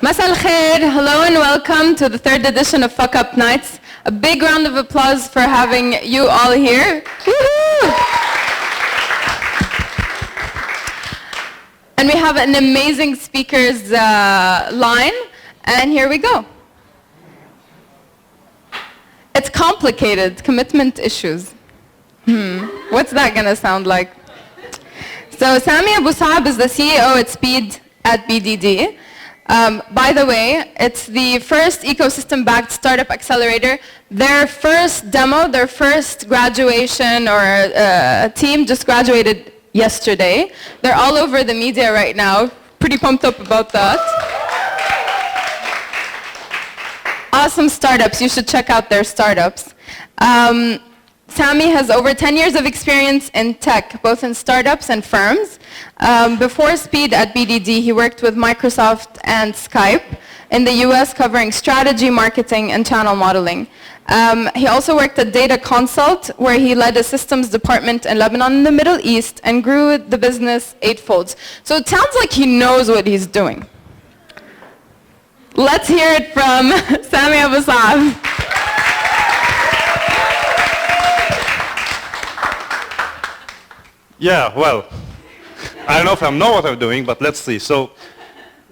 Masa al-khair, hello and welcome to the third edition of FuckUp Nights. A big round of applause for having you all here. Woohoo! And we have an amazing speakers line, and here we go. It's complicated, commitment issues. What's that gonna sound like? So Sami Abou Saab is the CEO at Speed at BDD. By the way, it's the first ecosystem-backed startup accelerator. Their first demo, their first graduation or team just graduated yesterday. They're all over the media right now. Pretty pumped up about that. Awesome startups. You should check out their startups. Sami has over 10 years of experience in tech, both in startups and firms. Before Speed at BDD, he worked with Microsoft and Skype in the US, covering strategy, marketing, and channel modeling. He also worked at Data Consult, where he led a systems department in Lebanon in the Middle East and grew the business eightfold. So it sounds like he knows what he's doing. Let's hear it from Sami Abou Saab. Yeah, well, I don't know if I know what I'm doing, but let's see. So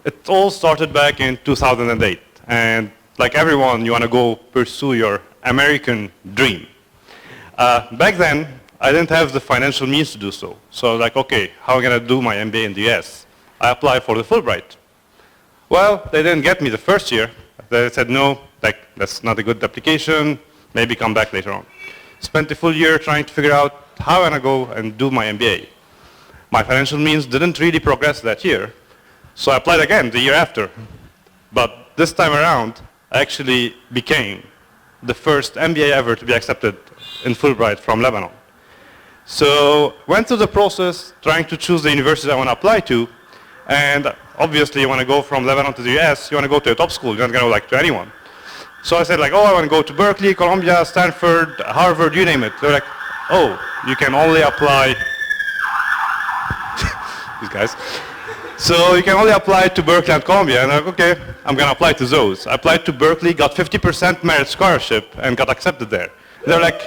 it all started back in 2008. And like everyone, you want to go pursue your American dream. Back then, I didn't have the financial means to do so. So I was like, okay, how am I going to do my MBA in the US? I applied for the Fulbright. Well, they didn't get me the first year. They said, no, like, that's not a good application. Maybe come back later on. Spent a full year trying to figure out how am I going to go and do my MBA. My financial means didn't really progress that year, so I applied again the year after. But this time around, I actually became the first MBA ever to be accepted in Fulbright from Lebanon. So went through the process, trying to choose the university I want to apply to, and obviously you want to go from Lebanon to the US, you want to go to a top school, you're not going to go like to anyone. So I said like, oh, I want to go to Berkeley, Columbia, Stanford, Harvard, you name it. They're like, oh, you can only apply, these guys. So you can only apply to Berkeley and Columbia. And I'm like, okay, I'm going to apply to those. I applied to Berkeley, got 50% merit scholarship, and got accepted there. They're like,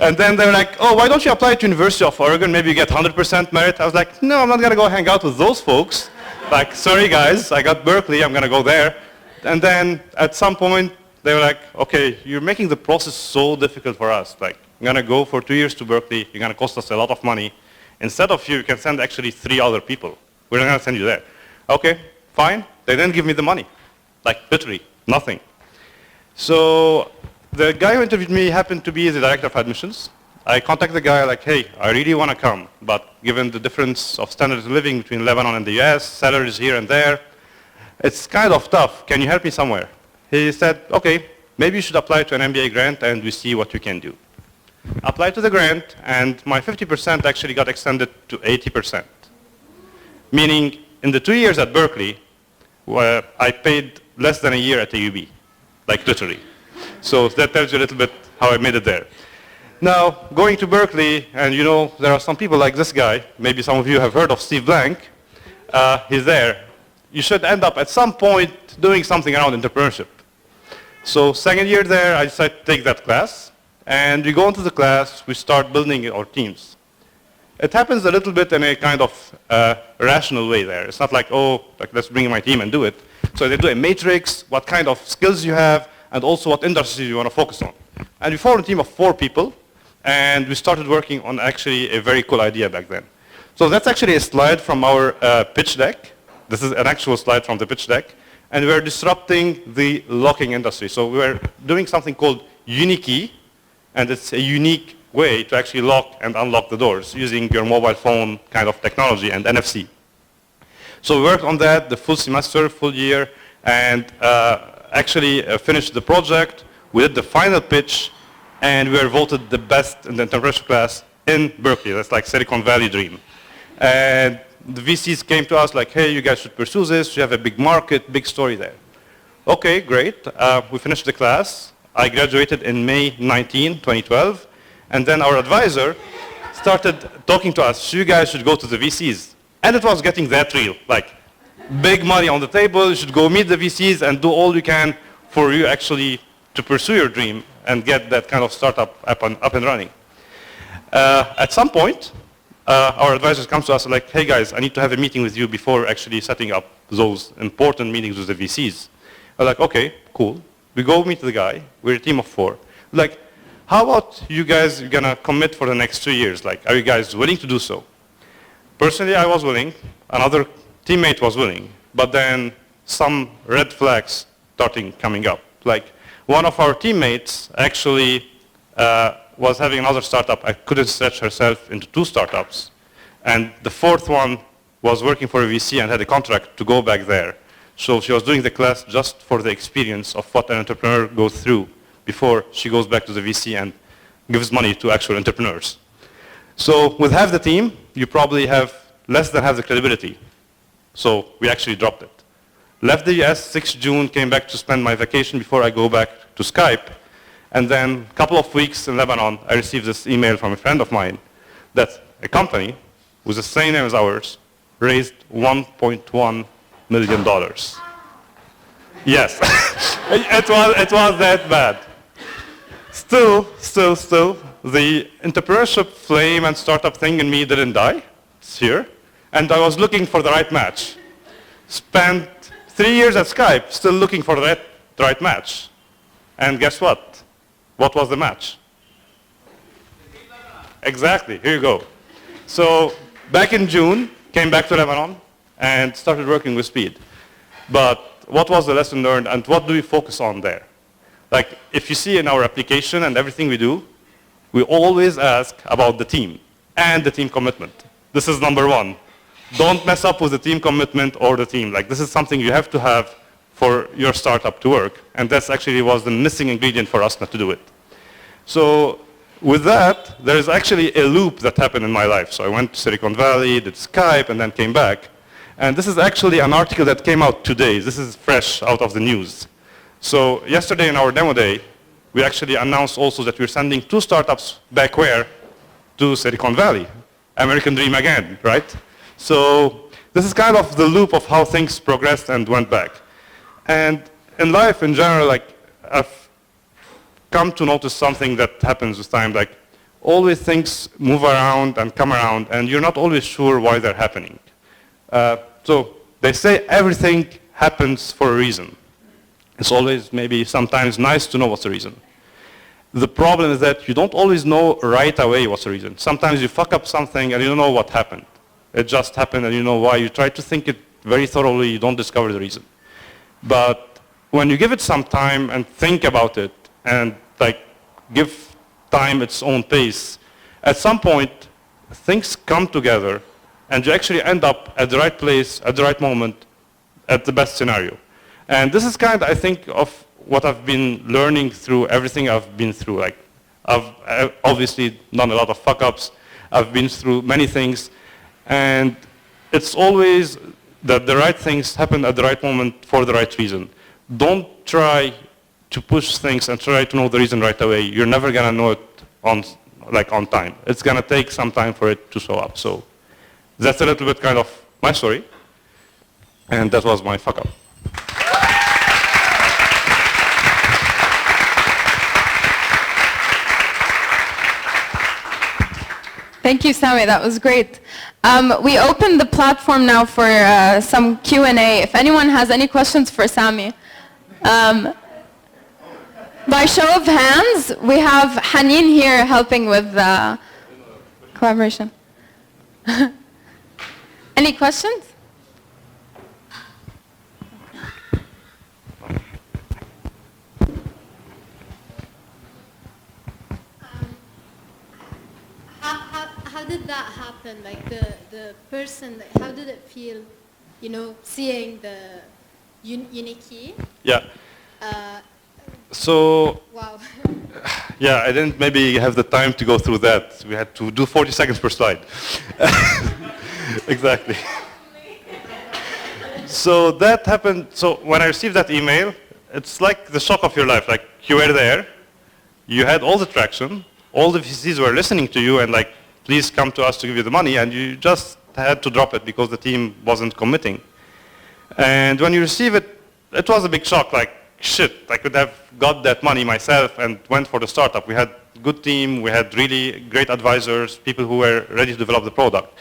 and then they're like, oh, why don't you apply to University of Oregon? Maybe you get 100% merit. I was like, no, I'm not going to go hang out with those folks. Like, sorry guys, I got Berkeley, I'm going to go there. And then at some point, they were like, okay, you're making the process so difficult for us. Like, you're going to go for 2 years to Berkeley. You're going to cost us a lot of money. Instead of you can send actually 3 other people. We're not going to send you there. Okay, fine. They didn't give me the money. Like, literally, nothing. So the guy who interviewed me happened to be the director of admissions. I contacted the guy like, hey, I really want to come. But given the difference of standards of living between Lebanon and the US, salaries here and there, it's kind of tough. Can you help me somewhere? He said, okay, maybe you should apply to an MBA grant and we see what you can do. Applied to the grant and my 50% actually got extended to 80%. Meaning in the 2 years at Berkeley, I paid less than a year at AUB, like literally. So that tells you a little bit how I made it there. Now, going to Berkeley, and you know, there are some people like this guy, maybe some of you have heard of Steve Blank, he's there. You should end up at some point doing something around entrepreneurship. So second year there, I decided to take that class. And we go into the class, we start building our teams. It happens a little bit in a kind of rational way there. It's not like, oh, like, let's bring my team and do it. So they do a matrix, what kind of skills you have, and also what industries you want to focus on. And we formed a team of 4 people, and we started working on actually a very cool idea back then. So that's actually a slide from our pitch deck. This is an actual slide from the pitch deck. And we're disrupting the locking industry. So we're doing something called UniKey, and it's a unique way to actually lock and unlock the doors using your mobile phone kind of technology and NFC. So we worked on that the full semester, full year, and actually finished the project. We did the final pitch, and we were voted the best in the entrepreneurship class in Berkeley. That's like Silicon Valley dream. And the VCs came to us like, hey, you guys should pursue this. You have a big market, big story there. Okay, great. We finished the class. I graduated in May 19, 2012. And then our advisor started talking to us, you guys should go to the VCs. And it was getting that real. Like, big money on the table. You should go meet the VCs and do all you can for you actually to pursue your dream and get that kind of startup up and running. At some point, our advisors come to us like, hey guys, I need to have a meeting with you before actually setting up those important meetings with the VCs. We're like, okay, cool. We go meet the guy. We're a team of 4. Like, how about you guys gonna commit for the next 2 years? Like, are you guys willing to do so? Personally, I was willing. Another teammate was willing. But then some red flags started coming up. Like, one of our teammates actually was having another startup. I couldn't stretch herself into 2 startups. And the 4th one was working for a VC and had a contract to go back there. So she was doing the class just for the experience of what an entrepreneur goes through before she goes back to the VC and gives money to actual entrepreneurs. So with half the team, you probably have less than half the credibility. So we actually dropped it. Left the US, 6 June, came back to spend my vacation before I go back to Skype. And then a couple of weeks in Lebanon, I received this email from a friend of mine that a company with the same name as ours raised $1.1 million. Yes, it was that bad. Still, the entrepreneurship flame and startup thing in me didn't die. It's here. And I was looking for the right match. Spent 3 years at Skype still looking for the right match. And guess what? What was the match? Exactly, here you go. So back in June, came back to Lebanon and started working with Speed. But what was the lesson learned and what do we focus on there? Like, if you see in our application and everything we do, we always ask about the team and the team commitment. This is number 1. Don't mess up with the team commitment or the team. Like, this is something you have to have for your startup to work. And that's actually was the missing ingredient for us not to do it. So with that, there is actually a loop that happened in my life. So I went to Silicon Valley, did Skype, and then came back. And this is actually an article that came out today. This is fresh out of the news. So yesterday in our demo day, we actually announced also that we're sending 2 startups back where? To Silicon Valley. American dream again, right? So this is kind of the loop of how things progressed and went back. And in life in general, like, I've come to notice something that happens with time. Like, always things move around and come around, and you're not always sure why they're happening. So they say everything happens for a reason. It's always maybe sometimes nice to know what's the reason. The problem is that you don't always know right away what's the reason. Sometimes you fuck up something and you don't know what happened. It just happened and you know why. You try to think it very thoroughly, you don't discover the reason. But when you give it some time and think about it and like give time its own pace, at some point things come together and you actually end up at the right place, at the right moment, at the best scenario. And this is kind of, I think, of what I've been learning through everything I've been through. Like, I've obviously done a lot of fuck-ups. I've been through many things. And it's always that the right things happen at the right moment for the right reason. Don't try to push things and try to know the reason right away. You're never going to know it on time. It's going to take some time for it to show up. So that's a little bit kind of my story. And that was my fuck-up. Thank you, Sami. That was great. We open the platform now for some Q&A. If anyone has any questions for Sami. By show of hands, we have Haneen here helping with collaboration. Any questions? How did that happen? Like the person, how did it feel, you know, seeing the Uniki? Yeah. So, wow. Yeah, I didn't maybe have the time to go through that. We had to do 40 seconds per slide. Exactly. So that happened. So when I received that email, it's like the shock of your life. Like, you were there, you had all the traction, all the VCs were listening to you and like, please come to us to give you the money, and you just had to drop it because the team wasn't committing. And when you receive it, it was a big shock, like, shit, I could have got that money myself and went for the startup. We had a good team, we had really great advisors, people who were ready to develop the product.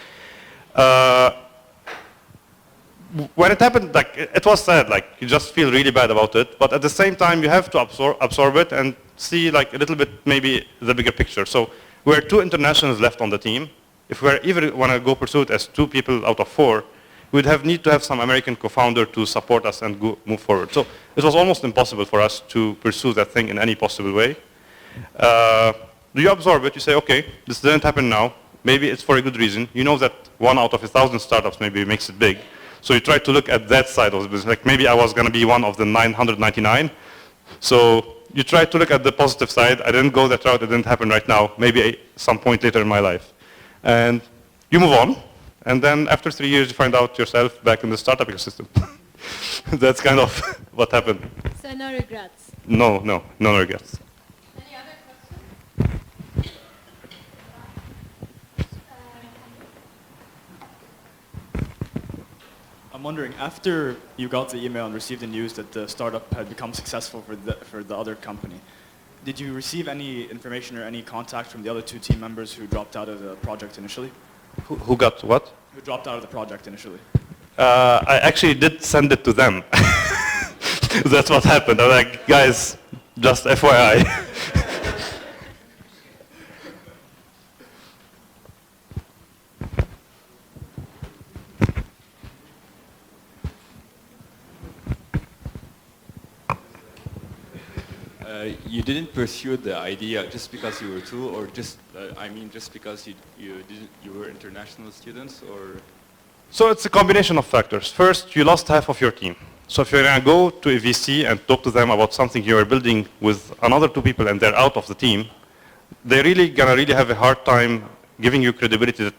When it happened, like, it was sad, like, you just feel really bad about it, but at the same time, you have to absorb it and see, like, a little bit, maybe, the bigger picture. So, we're 2 internationals left on the team. If we even want to go pursue it as 2 people out of 4, we'd need to have some American co-founder to support us and move forward. So, it was almost impossible for us to pursue that thing in any possible way. You absorb it, you say, okay, this didn't happen now, maybe it's for a good reason. You know that 1 out of 1,000 startups maybe makes it big. So you try to look at that side of the business. Like maybe I was going to be one of the 999. So you try to look at the positive side. I didn't go that route. It didn't happen right now. Maybe some point later in my life. And you move on. And then after 3 years, you find out yourself back in the startup ecosystem. That's kind of what happened. So no regrets? No regrets. Any other questions? I'm wondering, after you got the email and received the news that the startup had become successful for the other company, did you receive any information or any contact from the other 2 team members who dropped out of the project initially? Who got what? Who dropped out of the project initially? I actually did send it to them. That's what happened. I'm like, guys, just FYI. You didn't pursue the idea just because you were 2, or just, I mean, just because you were international students, or? So it's a combination of factors. First, you lost half of your team. So if you're going to go to a VC and talk to them about something you're building with another 2 people and they're out of the team, they're really going to have a hard time giving you credibility that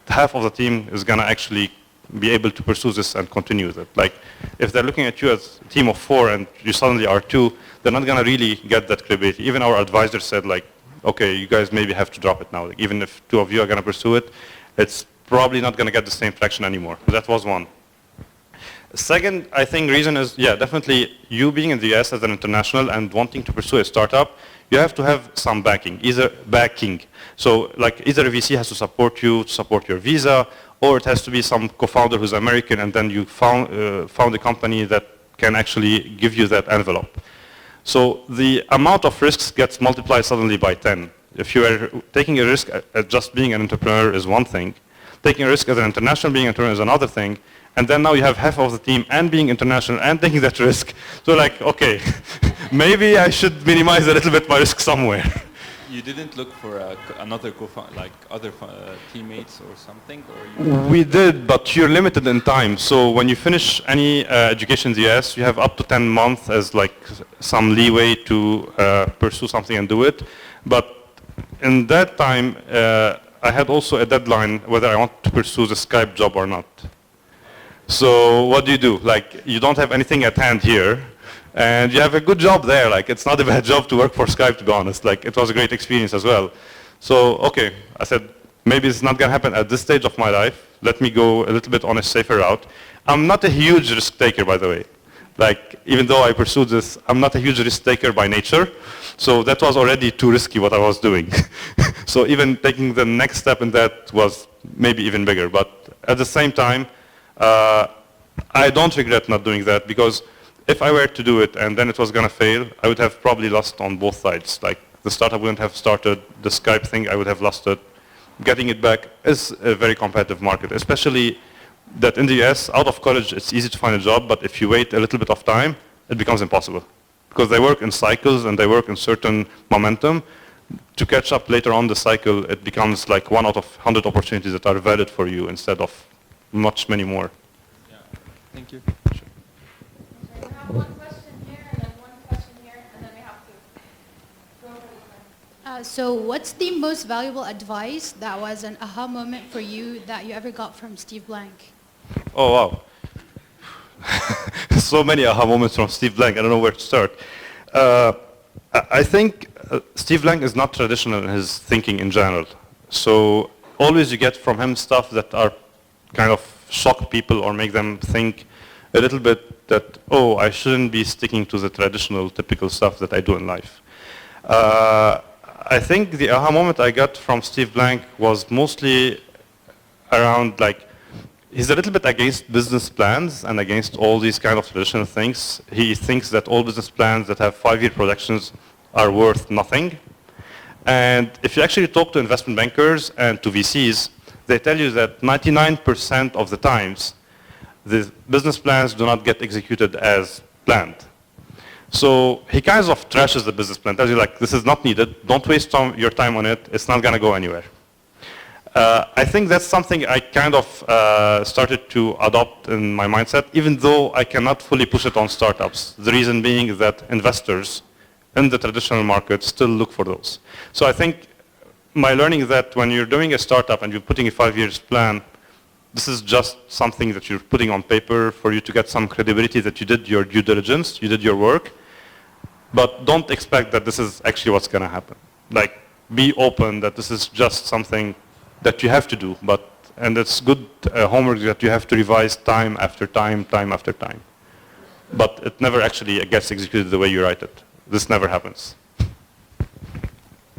half of the team is going to actually be able to pursue this and continue with it. Like, if they're looking at you as a team of 4 and you suddenly are 2, they're not going to really get that credibility. Even our advisor said, like, okay, you guys maybe have to drop it now. Like, even if 2 of you are going to pursue it, it's probably not going to get the same traction anymore. That was one. Second, I think reason is, yeah, definitely you being in the US as an international and wanting to pursue a startup, you have to have some backing, either backing. So like either a VC has to support you, to support your visa, or it has to be some co-founder who's American and then you found a company that can actually give you that envelope. So the amount of risks gets multiplied suddenly by 10. If you are taking a risk at just being an entrepreneur is one thing, taking a risk as an international being an entrepreneur is another thing, and then now you have half of the team and being international and taking that risk. So like, okay, maybe I should minimize a little bit my risk somewhere. You didn't look for another like other teammates or something? Or we did, but you're limited in time. So when you finish any education in the US, you have up to 10 months as like some leeway to pursue something and do it. But in that time, I had also a deadline whether I want to pursue the Skype job or not. So what do? Like, you don't have anything at hand here, and you have a good job there. Like, it's not a bad job to work for Skype, to be honest. Like, it was a great experience as well. So, okay, I said, maybe it's not going to happen at this stage of my life. Let me go a little bit on a safer route. I'm not a huge risk taker, by the way. Like, even though I pursued this, I'm not a huge risk taker by nature. So that was already too risky what I was doing. So even taking the next step in that was maybe even bigger. But at the same time, I don't regret not doing that, because if I were to do it and then it was going to fail, I would have probably lost on both sides. Like, the startup wouldn't have started, the Skype thing, I would have lost it. Getting it back is a very competitive market, especially that in the US, out of college, it's easy to find a job, but if you wait a little bit of time, it becomes impossible. Because they work in cycles and they work in certain momentum. To catch up later on the cycle, it becomes like 1 out of 100 opportunities that are valid for you instead of many more. Yeah. Thank you. We have one question here and then one question here, and then we have to go over the So what's the most valuable advice that was an aha moment for you that you ever got from Steve Blank? Oh, wow. So many aha moments from Steve Blank. I don't know where to start. I think Steve Blank is not traditional in his thinking in general. So always you get from him stuff that are kind of shock people or make them think a little bit that, oh, I shouldn't be sticking to the traditional, typical stuff that I do in life. I think the aha moment I got from Steve Blank was mostly around like, he's a little bit against business plans and against all these kind of traditional things. He thinks that all business plans that have 5-year projections are worth nothing. And if you actually talk to investment bankers and to VCs, they tell you that 99% of the times, the business plans do not get executed as planned. So he kind of trashes the business plan, tells you like, this is not needed, don't waste your time on it, it's not going to go anywhere. I think that's something I kind of started to adopt in my mindset, even though I cannot fully push it on startups. The reason being that investors in the traditional market still look for those. So I think my learning that when you're doing a startup and you're putting a 5-year plan, this is just something that you're putting on paper for you to get some credibility that you did your due diligence, you did your work, but don't expect that this is actually what's going to happen. Like, be open that this is just something that you have to do, and it's good homework that you have to revise time after time, time after time. But it never actually gets executed the way you write it. This never happens.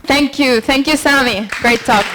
Thank you, Sami. Great talk.